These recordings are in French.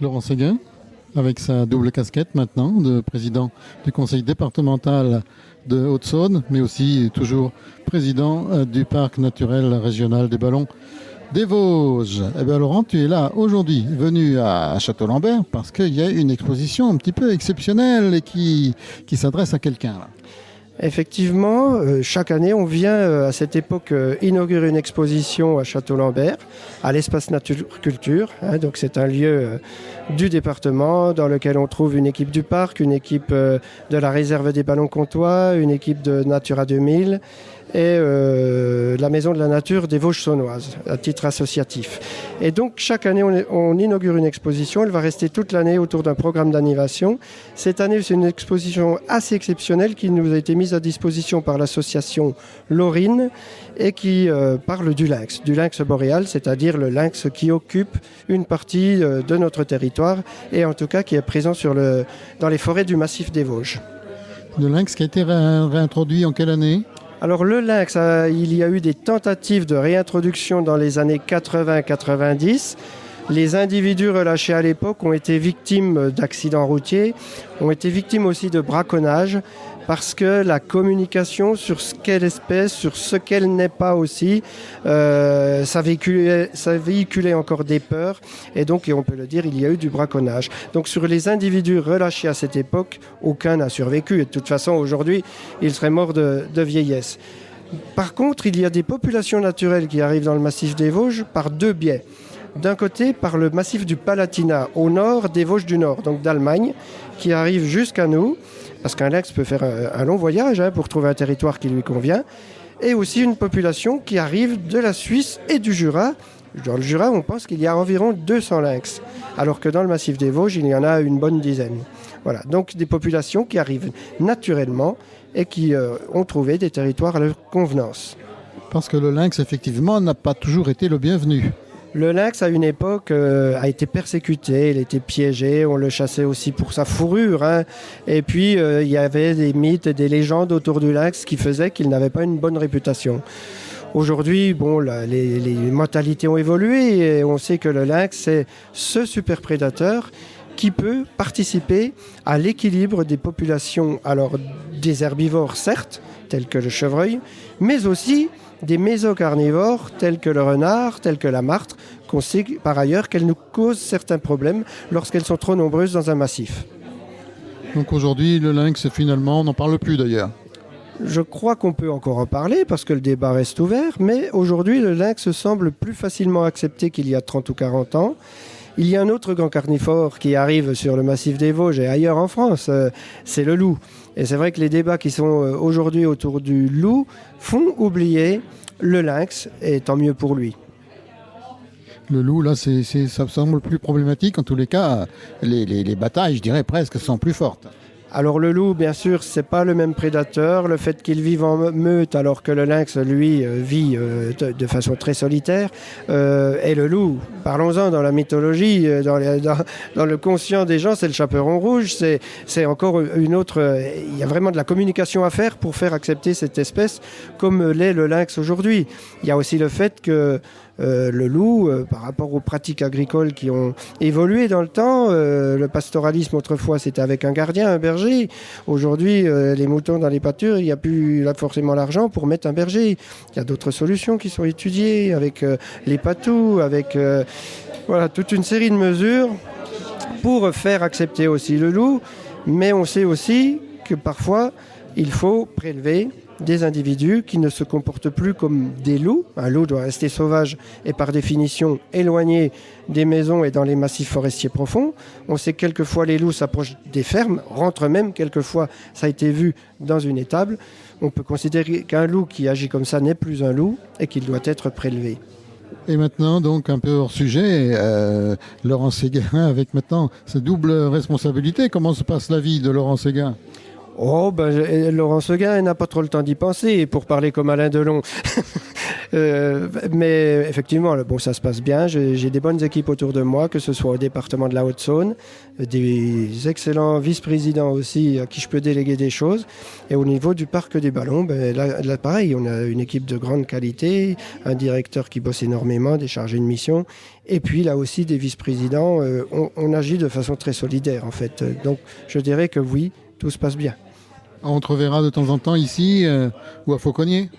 Laurent Séguin, avec sa double casquette maintenant de président du conseil départemental de Haute-Saône, mais aussi toujours président du parc naturel régional des Ballons des Vosges. Eh bien Laurent, tu es là aujourd'hui, venu à Château-Lambert, parce qu'il y a une exposition un petit peu exceptionnelle et qui s'adresse à quelqu'un là. Effectivement, chaque année, on vient à cette époque inaugurer une exposition à Château-Lambert, à l'espace Nature Culture. Donc c'est un lieu du département dans lequel on trouve une équipe du parc, une équipe de la réserve des Ballons Comtois, une équipe de Natura 2000 et la Maison de la Nature des Vosges Saunoises, à titre associatif. Et donc chaque année, on inaugure une exposition. Elle va rester toute l'année autour d'un programme d'animation. Cette année, c'est une exposition assez exceptionnelle qui nous a été mise à disposition par l'association Laurine et qui parle du lynx boréal, c'est-à-dire le lynx qui occupe une partie de notre territoire et en tout cas qui est présent dans les forêts du massif des Vosges. Le lynx qui a été réintroduit en quelle année ? Alors le lynx, il y a eu des tentatives de réintroduction dans les années 80-90. Les individus relâchés à l'époque ont été victimes d'accidents routiers, ont été victimes aussi de braconnage, parce que la communication sur ce qu'est l'espèce, sur ce qu'elle n'est pas aussi, ça véhiculait encore des peurs. Et donc, et on peut le dire, il y a eu du braconnage. Donc sur les individus relâchés à cette époque, aucun n'a survécu. Et de toute façon, aujourd'hui, ils seraient morts de vieillesse. Par contre, il y a des populations naturelles qui arrivent dans le massif des Vosges par deux biais. D'un côté, par le massif du Palatinat, au nord des Vosges du Nord, donc d'Allemagne, qui arrive jusqu'à nous, parce qu'un lynx peut faire un long voyage pour trouver un territoire qui lui convient, et aussi une population qui arrive de la Suisse et du Jura. Dans le Jura, on pense qu'il y a environ 200 lynx, alors que dans le massif des Vosges, il y en a une bonne dizaine. Voilà, donc des populations qui arrivent naturellement et qui ont trouvé des territoires à leur convenance. Parce que le lynx, effectivement, n'a pas toujours été le bienvenu. Le lynx, à une époque, a été persécuté, il était piégé, on le chassait aussi pour sa fourrure. Et puis, il y avait des mythes et des légendes autour du lynx qui faisaient qu'il n'avait pas une bonne réputation. Aujourd'hui, les mentalités ont évolué et on sait que le lynx, c'est ce super prédateur qui peut participer à l'équilibre des populations, alors des herbivores certes, tels que le chevreuil, mais aussi des mésocarnivores tels que le renard, tels que la martre, qu'on sait par ailleurs qu'elles nous causent certains problèmes lorsqu'elles sont trop nombreuses dans un massif. Donc aujourd'hui, le lynx, finalement, on n'en parle plus d'ailleurs. Je crois qu'on peut encore en parler parce que le débat reste ouvert, mais aujourd'hui, le lynx semble plus facilement accepté qu'il y a 30 ou 40 ans. Il y a un autre grand carnivore qui arrive sur le massif des Vosges et ailleurs en France, c'est le loup. Et c'est vrai que les débats qui sont aujourd'hui autour du loup font oublier le lynx, et tant mieux pour lui. Le loup, là, ça semble plus problématique. En tous les cas, les batailles, je dirais presque, sont plus fortes. Alors le loup, bien sûr, c'est pas le même prédateur. Le fait qu'il vive en meute alors que le lynx, lui, vit de façon très solitaire. Et le loup, parlons-en dans la mythologie, dans le conscient des gens, c'est le chaperon rouge. C'est encore une autre... Il y a vraiment de la communication à faire pour faire accepter cette espèce comme l'est le lynx aujourd'hui. Il y a aussi le fait que le loup, par rapport aux pratiques agricoles qui ont évolué dans le temps, le pastoralisme autrefois c'était avec un gardien, un berger. Aujourd'hui, les moutons dans les pâtures, il n'y a plus là, forcément l'argent pour mettre un berger. Il y a d'autres solutions qui sont étudiées avec les patous, avec toute une série de mesures pour faire accepter aussi le loup. Mais on sait aussi que parfois, il faut prélever des individus qui ne se comportent plus comme des loups. Un loup doit rester sauvage et par définition éloigné des maisons et dans les massifs forestiers profonds. On sait que quelquefois les loups s'approchent des fermes, rentrent même, quelquefois ça a été vu dans une étable. On peut considérer qu'un loup qui agit comme ça n'est plus un loup et qu'il doit être prélevé. Et maintenant, donc un peu hors sujet, Laurent Séguin avec maintenant cette double responsabilité. Comment se passe la vie de Laurent Séguin ? Laurent Séguin n'a pas trop le temps d'y penser, pour parler comme Alain Delon. Mais effectivement, bon, ça se passe bien. J'ai des bonnes équipes autour de moi, que ce soit au département de la Haute-Saône, des excellents vice-présidents aussi à qui je peux déléguer des choses. Et au niveau du parc des ballons, là, pareil, on a une équipe de grande qualité, un directeur qui bosse énormément, des chargés de mission. Et puis là aussi, des vice-présidents. On agit de façon très solidaire, en fait. Donc, je dirais que oui, tout se passe bien. On te reverra de temps en temps ici ou à Fauconnier?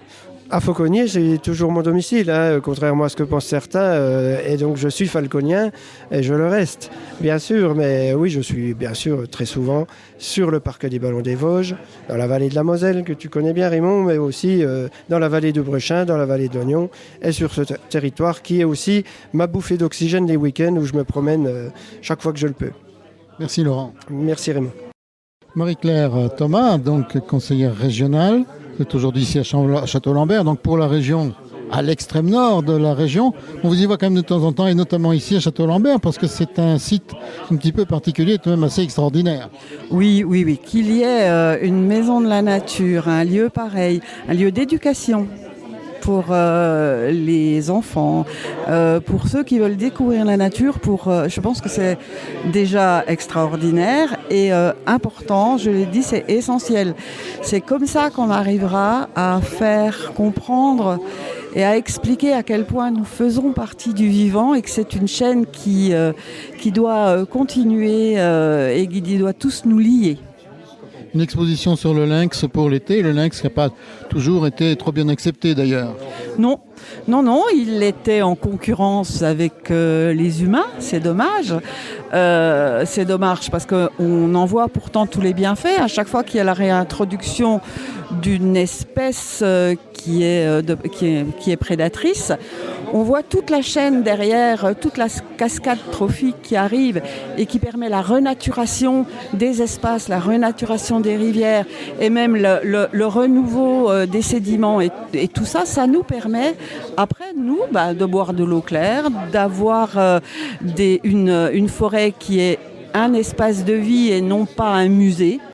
À Fauconnier, c'est toujours mon domicile, contrairement à ce que pensent certains. Et donc, je suis falconien et je le reste, bien sûr. Mais oui, je suis bien sûr très souvent sur le parc des Ballons des Vosges, dans la vallée de la Moselle, que tu connais bien, Raymond, mais aussi dans la vallée de Brechin, dans la vallée de l'Oignon, et sur ce territoire qui est aussi ma bouffée d'oxygène les week-ends où je me promène chaque fois que je le peux. Merci Laurent. Merci Raymond. Marie-Claire Thomas, donc conseillère régionale, est aujourd'hui ici à Château-Lambert, donc pour la région, à l'extrême nord de la région. On vous y voit quand même de temps en temps, et notamment ici à Château-Lambert, parce que c'est un site un petit peu particulier, tout de même assez extraordinaire. Oui, qu'il y ait une maison de la nature, un lieu pareil, un lieu d'éducation pour les enfants, pour ceux qui veulent découvrir la nature. Je pense que c'est déjà extraordinaire et important, je l'ai dit, c'est essentiel. C'est comme ça qu'on arrivera à faire comprendre et à expliquer à quel point nous faisons partie du vivant et que c'est une chaîne qui doit continuer et qui doit tous nous lier. Une exposition sur le lynx pour l'été, le lynx qui n'a pas toujours été trop bien accepté d'ailleurs. Non, il était en concurrence avec les humains, c'est dommage. C'est dommage parce qu'on en voit pourtant tous les bienfaits. À chaque fois qu'il y a la réintroduction d'une espèce qui est prédatrice, on voit toute la chaîne derrière, toute la cascade trophique qui arrive et qui permet la renaturation des espaces, la renaturation des rivières et même le renouveau des sédiments. Et tout ça, ça nous permet, après, nous, de boire de l'eau claire, d'avoir une forêt qui est un espace de vie et non pas un musée.